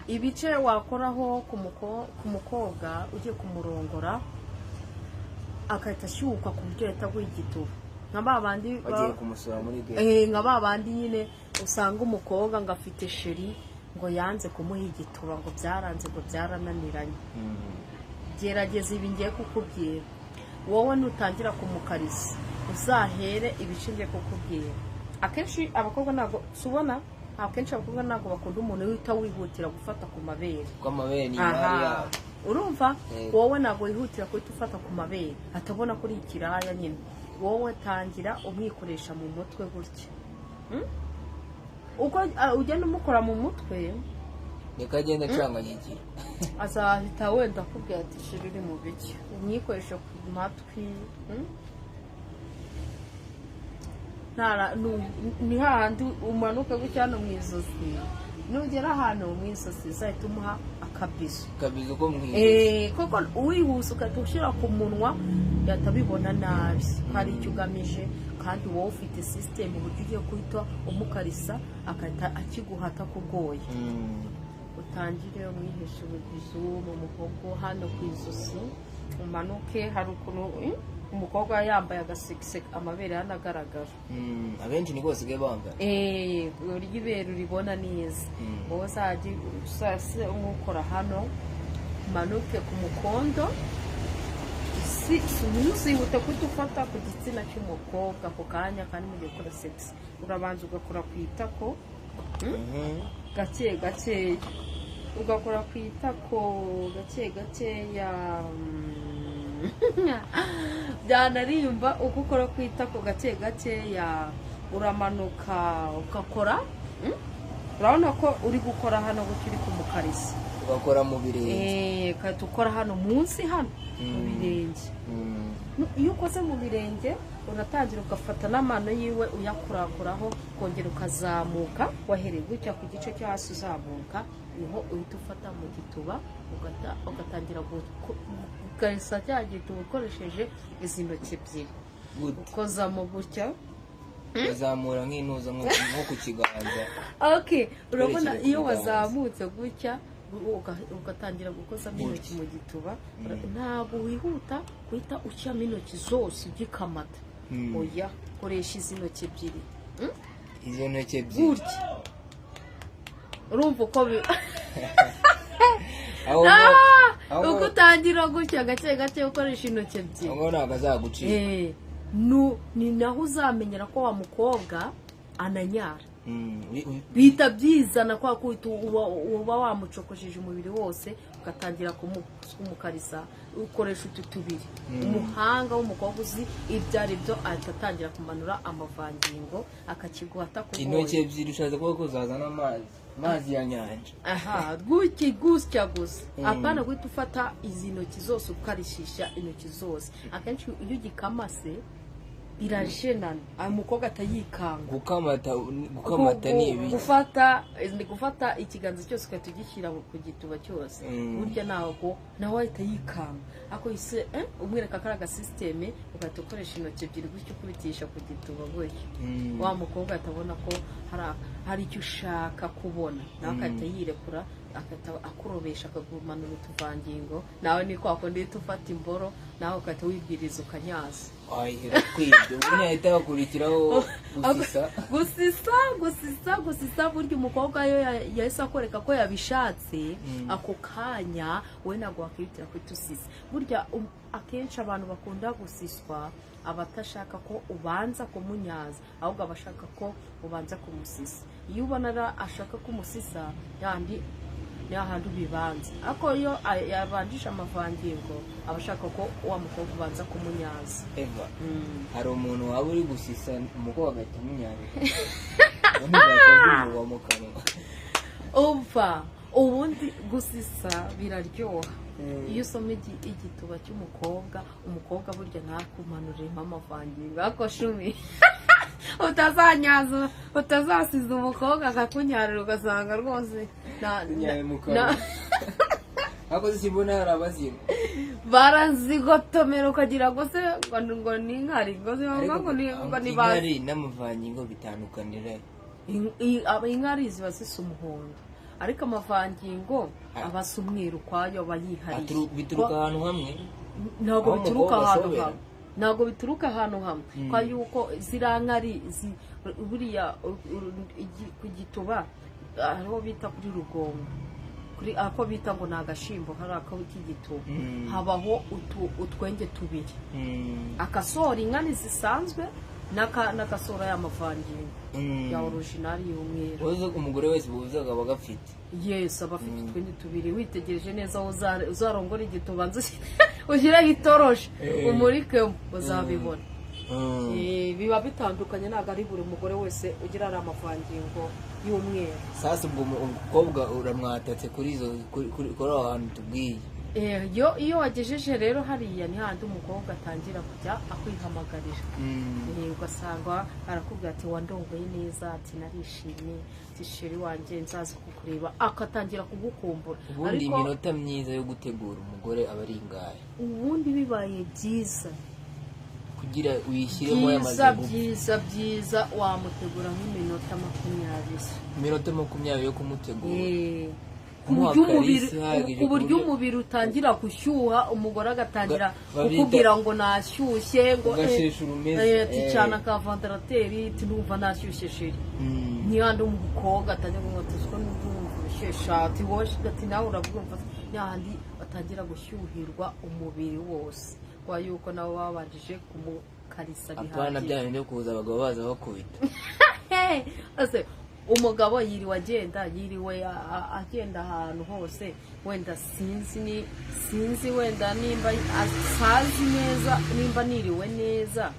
ibice wakoraho ku mukobwa ugiye kumurongora akahita ashyuka ku buryo leta gw'igituba nka babandi bagiye kumusura muri gate nka babandi nyine usanga umukobwa ngo afite sheri ngo yanze kumuha igituba ngo byaranze ngo byarananiranye. Gerageza ibi ngiye kukubwira, wowe nutangira kumukarisa uzahere ibice ngiye kukubwira. Akenshi abakobwa ntago subona, akenshi abakobwa ntago bakunda umuntu wita wihutira gufata ku mabere. Kwa mabere ni Maria. Urumva wowe ntago wihutira kwita ufata ku mabere atabona kuri ikiraya nyine. Wowe tangira umwikoresha mu mutwe gutya. Uko ugenda umukora mu mutwe nikagenda cyanganyigira azahita wenda akubwira ati shiriri mu biki umwikoresha ku matwi. Ni hahandi umanuka gutya no mu izosi, nugera hano mu izosi zahita umuha akabizo ko mwiza koko uwihuse ukatushira ku munwa yatabibona nabi hari icyo ugamije, kandi wowe ufite system uburyo ugiye kuhita umukarisa akata akiguhata kugoye. Utangire umwiheshe ubugizu mu muhogo hano ku izosi umanuke, hari ukuntu umukobwa yambaye agasekise amabere hanagaragara. Abenshi ni bose ge bamba urya ibere uribona neza. Wowe zaje usase umukora hano umanuke ku mukondo usihute kudufata ku gitsina cy'umukobwa ako kanya kandi mugiye gukora sex urabanza ugakora kwitako gake gake, ugakora kwitako gake ya byanarimba uko ukora kwitako gake ya uramanuka ugakora. Urabona ko uri gukora hano gukiri ku mukarisi ugakora mu birenge kandi ukora hano munsi hano mu birenge. Iyo ukoze mu birenge uratangira ugafata n'amano yiwe uyakurakuraho kongera ukazamuka wahereye gutya ku gice cyo hasi uzamuka, niho uhita ufata mu gituba ugatangira gukarisa cya gituba ukoresheje izi ntoki ebyiri ukozamo gutya bazamura nk'intuza nko ku kiganza. Urabona iyo wazamutse gutya ugatangira gukozamo intoki mu gituba, ntabwo wihuta guhita ushyiramo intoki zose ugikamata. Oya, koresha izi ntoki ebyiri. Izo ntoki ebyiri gutya urumva uko uko utangira gutya gake ukoresha intoki ebyiri ngo ntabwo azagucika. Ni naho uzamenyera ko wa mukobwa ananyara. Bita byizana kwa kuita uba wamucokojeje umubiri wose ugatangira kumukarisa ukoresha utubiri. Umuhanga w'umukobwa uzi ibyari byo atatangira kumanura amavangingo akakiguhata ku intoki ebyiri ushaza kuba kuzazana amazi ya nyanja. Gutya gusa apana guhita ufata izi ntoki zose ukarishisha intoki zose. Akenshi iyo ugikamase birajenana umukobwa atayikanga. Gukamata ni ibi gufata ikiganza cyose ukatugishyira ku gituba cyose burya ntabwo nawe ahita yikanga. Ako ise umwereka karaga systeme ugahita ukoresha intoki ebyiri gutyo ukubitisha ku gituba gutyo. Wa mukobwa atabona ko hari icyo ushaka kubona nawe akahita yirekura akata akurobesha akagumanura utuvangingo, nawe ni kwa kundi ufata imboro nawe ukahita wibwiriza ukanyaza. Kwibyo unyahita bakurikiraho gusisa burya umukobwa yo yahise akoreka ko yabishatse ako kanya we ntabwo wakihutira kutusisa. Burya akenshi abantu bakunda gusiswa abatashaka ko ubanza kumunyaza ahubwo abashaka ko ubanza kumusisa. Iyo ubona ashaka kumusisa yandi handi bibanza, ako iyo yabanjisha amavangingo abashaka ko wa mukobwa ubanza kumunyaza. Eva hari umuntu waba uri gusisa umukobwa agahita amunyaza ubundi gusisa biraryoha. Iyo usoma igituba cy'umukobwa burya ntakumanuremo amavangingo ako shumi utazasiza umukobwa akakunyarira ugasanga rwose ako zibona hari abazima barazigotomera ukagira ngo se ngo ni inkari ngo ni inkari n'amavangingo bitandukanira. Inkari ziba zisa umuhondo ariko amavangingo aba asa umweru ukwayo aba yihariye. Bituruka ahantu hamwe? Ntabwo Aho bituruka umukobwa ahantu asobera? hamwe, ntabwo bituruka ahantu hamwe, kwa yuko ziriya nkari buriya ku gituba aho bita kuri rugongo, kuri ako bita ngo ni agashimbo, hari ako k'igituba, habaho utwenge tubiri, akasohora inkari zisanzwe n'akasohora y'amavangingo ya original y'umweru. Uzi umugore wese buzaga aba gafite? Yes, aba afite utwenge tubiri. Witegereje neza aho uzarongora igituba ushyiraho itoroshi umurikemo uzabibona. Biba bitandukanye, ntabwo ari buri mugore wese ugira ari amavangingo y'umweru. Sasa ubwo umukobwa uramwatatse kuri aho hantu tubwiye. Iyo wagejeje rero hariya ni handi umukobwa atangira kujya akwihamagarira. Ugasanga arakubwira ati wandongoye neza, ati narishimye, ati sheri wanjye nzaza kukureba, akatangira kugukumbura. Ubundi iminota myiza yo gutegura umugore aba ari ingahe? Ubundi bibaye byiza kugira uyishyiremo y'amaze byiza wamutegura nk'iminota 20. Iminota 20 yo kumutegura. Ku buryo umubiri utangira gushyuha, umugore agatangira kukubwira ngo nashyushye, ngo ticana ka vandarateri, tinumva nashyushye sheri. Nihandi umukobwa atangira kumwotezwa n'umva usheshati woshi, ati nawe urabyumva, nihandi batangira gushyuhirwa umubiri wose, kwa yuko nawe wabanjije kumukarisa bihagije. Apana bya bindi kuza abagabo baza bakubita. Umugabo yiriwe agenda ahantu hose, wenda sinzi wenda nimba asazi neza, nimba niriwe neza,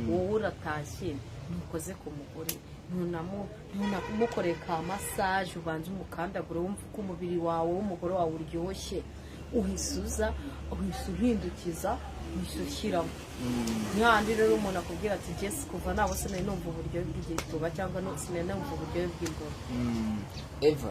wowe uratashye ntukoze ku mugore, ntunamukoreye ka massage, ubanza umukandagure wumva ko umubiri wawe w'umugore wawe uryoshye, uhisuza uhindukiza ushyiramo. Ntihandi rero umuntu akubwira ati Jesse kuva nabo sinari numva uburyohe bw'igituba cyangwa sinari numva uburyohe bw'ingoro. Eva